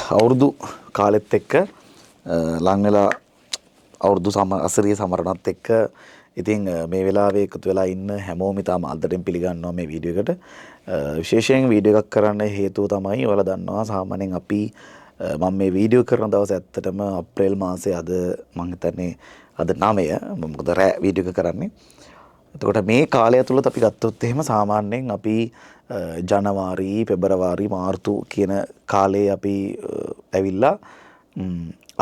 අවුරුදු කාලෙත් එක්ක ලං වෙලා අවුරුදු අසරිය සමරනත් එක්ක ඉතින් මේ වෙලාවේ එකතු වෙලා ඉන්න හැමෝම ඉතාම අන්තයෙන් පිළිගන්නවා මේ වීඩියෝ එකට. විශේෂයෙන් වීඩියෝ එකක් කරන්න හේතුව තමයි ඔයාලා දන්නවා සාමාන්‍යයෙන් අපි මම මේ වීඩියෝ කරන දවස් ඇත්තටම අප්‍රේල් මාසේ අද මම හිතන්නේ අද 9 මොකද රෑ වීඩියෝ එක කරන්නේ. එතකොට මේ කාලය තුලත් අපි ගත්තොත් එහෙම සාමාන්‍යයෙන් අපි ජනවාරි පෙබරවාරි මාර්තු කියන කාලේ අපි ඇවිල්ලා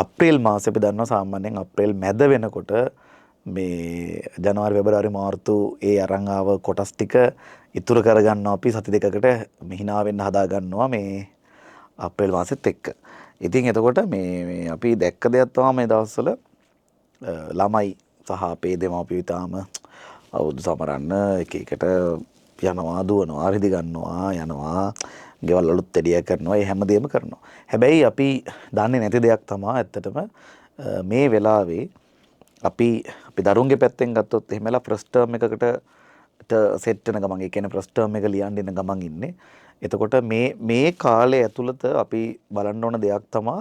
අප්‍රේල් මාසේ අපි දන්නවා සාමාන්‍යයෙන් අප්‍රේල් මැද වෙනකොට මේ ජනවාරි පෙබරවාරි මාර්තු ඒ අරන් ආව කොටස් ටික ඉතුරු කරගන්නවා අපි සති දෙකකට මෙහිනා වෙන්න හදා ගන්නවා මේ අප්‍රේල් මාසෙත් එක්ක. ඉතින් එතකොට මේ අපි දැක්ක දෙයක් තමයි මේ දවස්වල ළමයි සහ අපේ දෙමාපියෝ තාම අවුරුදු සමරන්න එක එකට යනවා දුවනවා රිදි ගන්නවා යනවා ගෙවල් වලුත් දෙඩිය කරනවා ඒ හැමදේම කරනවා. හැබැයි අපි දන්නේ නැති දෙයක් තමයි ඇත්තටම මේ වෙලාවේ අපි දරුන්ගේ පැත්තෙන් ගත්තොත් එහෙමලා ෆස්ට් ටර්ම් එකකට සෙට් වෙන ගමන් ඒ කියන්නේ ෆස්ට් ටර්ම් එක ලියන්න ඉන්න ගමන් ඉන්නේ. එතකොට මේ කාලය ඇතුළත අපි බලන්න ඕන දෙයක් තමයි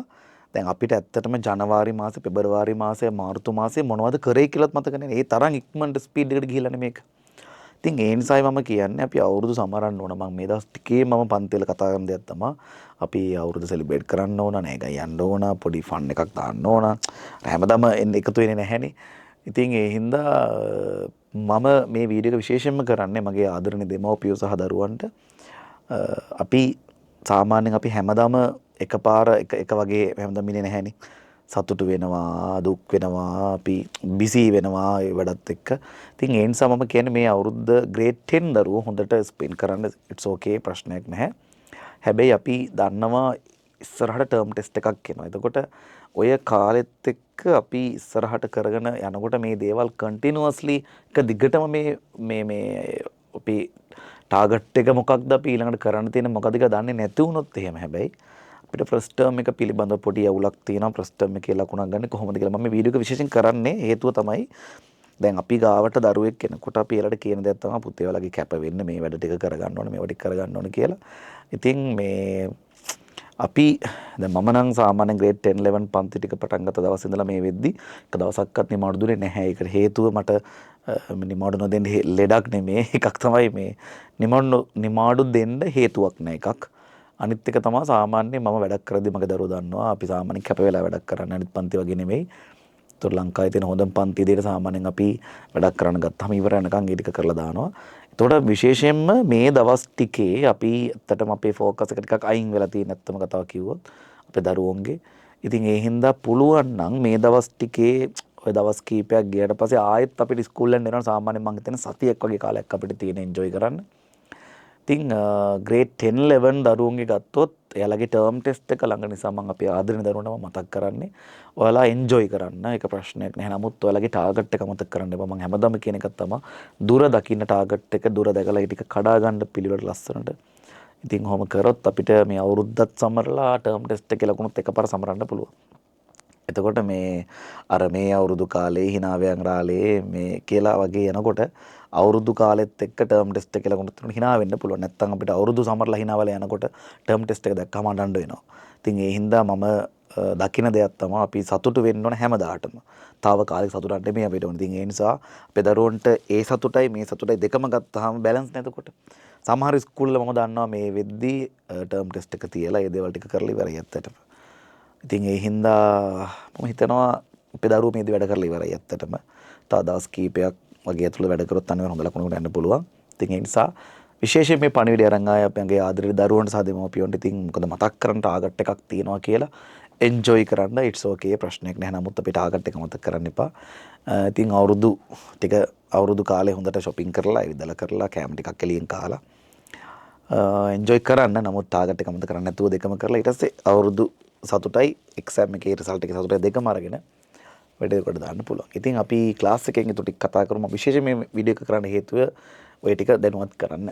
දැන් අපිට ඇත්තටම ජනවාරි මාසේ පෙබරවාරි මාසේ මාර්තු මාසේ මොනවද කරේ කියලාත් මතක නැහැ. ඒ තරම් ඉක්මනට ස්පීඩ් එකට ගිහිල්ලානේ මේක. ඉතින් ඒ නිසායි මම කියන්නේ අපි අවුරුදු සමරන්න ඕන. මම මේ දවස් ටිකේ මම පන්තිවල කතා කරන දෙයක් තමයි අපි අවුරුදු සෙලිබ්‍රේට් කරන්න ඕන නේද? යන්න ඕන පොඩි ෆන් එකක් දාන්න ඕන. හැමදාම එකතු වෙන්නේ නැහැනේ. ඉතින් ඒ හින්දා මම මේ වීඩියෝ එක විශේෂයෙන්ම කරන්නේ මගේ ආදරණීය දෙමව්පියෝ සහ දරුවන්ට අපි සාමාන්‍යයෙන් අපි හැමදාම එකපාර එක වගේ හැමදාම ඉන්නේ නැහැනේ. සතුටු වෙනවා දුක් වෙනවා අපි බිසි වෙනවා ඒ වැඩත් එක්ක. ඉතින් ඒ නිසා මම කියන්නේ මේ අවුරුද්ද ග්‍රේඩ් 10 දරුවෝ හොඳට ස්පෙන්ඩ් කරන්න ඉට්ස් ඕකේ ප්‍රශ්නයක් නැහැ. හැබැයි අපි දන්නවා ඉස්සරහට ටර්ම් ටෙස්ට් එකක් එනවා. එතකොට ඔය කාලෙත් එක්ක අපි ඉස්සරහට කරගෙන යනකොට මේ දේවල් කන්ටිනියුවස්ලි එක දිගටම මේ අපි ටාගට් එක මොකක්ද අපි ඊළඟට කරන්න තියෙන මොකද කියලා දන්නේ නැති වුණොත් එහෙම හැබැයි අපිට ෆස්ට් ටර්ම් එක පිළිබඳව පොඩි අවුලක් තියෙනවා. ෆස්ට් ටර්ම් එකේ ලකුණක් ගන්න කොහොමද කියලා මම මේ වීඩියෝ එක විශේෂයෙන් කරන්නේ හේතුව තමයි දැන් අපි ගාවට දරුවෙක් කෙනෙකුට අපි එයාලට කියන දේක් තමයි පුතේ ඔයාලගේ කැප වෙන්න මේ වැඩ ටික කරගන්න ඕනේ මේවා ටික කරගන්න ඕනේ කියලා. ඉතින් මේ අපි දැන් මම නම් සාමාන්‍යයෙන් ග්‍රේඩ් 10 11 පන්ති ටික පටන් ගත්ත දවස් ඉඳලා මේ වෙද්දි එක දවසක්වත් නිමාඩු දුන්නේ නැහැ. ඒකට හේතුව මට නිමාඩු නොදෙන්න ලෙඩක් නෙමේ. එකක් තමයි මේ නිමාඩු දෙන්න හේතුවක් නැහැ එකක්. අනිත් එක තමයි සාමාන්‍යයෙන් මම වැඩක් කරද්දී මගේ දරුවෝ දන්නවා අපි සාමාන්‍යයෙන් කැප වෙලා වැඩක් කරන්නේ අනිත් පන්ති වගේ නෙමෙයි. ඒතර ලංකාවේ තියෙන හොඳම පන්ති දෙයට සාමාන්‍යයෙන් අපි වැඩක් කරන්න ගත්තාම ඉවර වෙනකන් ඒ ටික කරලා දානවා. එතකොට විශේෂයෙන්ම මේ දවස් ටිකේ අපි ඇත්තටම අපේ ફોකස් එක ටිකක් අයින් වෙලා තියෙන ඇත්තම කතාව කිව්වොත් අපේ දරුවෝන්ගේ. ඉතින් ඒ හින්දා පුළුවන් නම් මේ දවස් ටිකේ ඔය දවස් කීපයක් ගියට පස්සේ ආයෙත් අපිට ස්කූල් යන්න යනවා සාමාන්‍යයෙන් මම හිතන්නේ සතියක් වගේ කාලයක් අපිට තියෙන එන්ජොයි කරන්න. ඉතින් ග්‍රේඩ් 10 11 දරුවන්ගේ ගත්තොත් එයාලගේ ටර්ම් ටෙස්ට් එක ළඟ නිසා මම අපේ ආදරණීය දරුවන්ට මතක් කරන්නේ ඔයාලා එන්ජොයි කරන්න ඒක ප්‍රශ්නයක් නෑ. නමුත් ඔයාලගේ ටාගට් එක මතක් කරන්න එපා. මම හැමදාම කියන එකක් තමයි දුර දකින්න ටාගට් එක දුර දැකලා ඒ ටික කඩා ගන්න පිළිවෙල ලස්සනට. ඉතින් ඔහොම කරොත් අපිට මේ අවුරුද්දත් සමරලා ටර්ම් ටෙස්ට් එකේ ලකුණුත් එකපාර සමරන්න පුළුවන්. එතකොට මේ අර මේ අවුරුදු කාලේ හිනාවයන් රාලේ මේ කියලා වගේ යනකොට අවුරුදු කාලෙත් එක්ක ටර්ම් ටෙස්ට් එක ලකුණු තුන හිනා වෙන්න පුළුවන්. නැත්තම් අපිට අවුරුදු සමරලා හිනාවල යනකොට ටර්ම් ටෙස්ට් එක දැක්කම අඬන්න වෙනවා. ඉතින් ඒ හින්දා මම දකින දෙයක් තමයි අපි සතුටු වෙන්න ඕන හැමදාටම. තාවකාලික සතුටක් නෙමෙයි අපිට ඕන. ඉතින් ඒ නිසා අපේ දරුවන්ට ඒ සතුටයි මේ සතුටයි දෙකම ගත්තාම බැලන්ස් නැතකොට සමහර ස්කූල් වල මම දන්නවා මේ වෙද්දී ටර්ම් ටෙස්ට් එක තියලා ඒ දේවල් ටික කරලා ඉවරයි ඇත්තටම. ඉතින් ඒ හින්දා මම හිතනවා අපේ දරුවෝ මේ දේ වැඩ කරලා ඉවරයි ඇත්තටම. තව දවස් කීපයක් වගේ ඇතුළත වැඩ කරොත් අනිවාර්යයෙන් හොඳ ලකුණකට යන්න පුළුවන්. ඉතින් ඒ නිසා විශේෂයෙන් මේ පණිවිඩය අරන් ආයේ අපේ ආදරේ දරුවන්ට සහ දෙමව්පියන්ට ඉතින් මොකද මතක් කරන්න ටාගට් එකක් තියෙනවා කියලා එන්ජොයි කරන්න ඉට්ස් ඕකේ ප්‍රශ්නයක් නැහැ. නමුත් අපේ ටාගට් එක මතක් කරන්න එපා. ඉතින් අවුරුදු කාලේ හොඳට shopping කරලා ඉවිදලා කරලා කෑම ටිකක් එළියෙන් කාලා එන්ජොයි කරන්න. නමුත් ටාගට් එක මතක් කරන්නේ නැතුව දෙකම කරලා ඊට පස්සේ අවුරුදු සතුටයි එක්සෑම් එකේ රිසල්ට් එකේ සතුටයි දෙකම අරගෙන වැඩේකට දාන්න පුළුවන්. ඉතින් අපි ක්ලාස් එකෙන් ඊට ටික කතා කරමු. විශේෂයෙන් මේ වීඩියෝ එක කරන්න හේතුව ඔය ටික දැනුවත් කරන්න.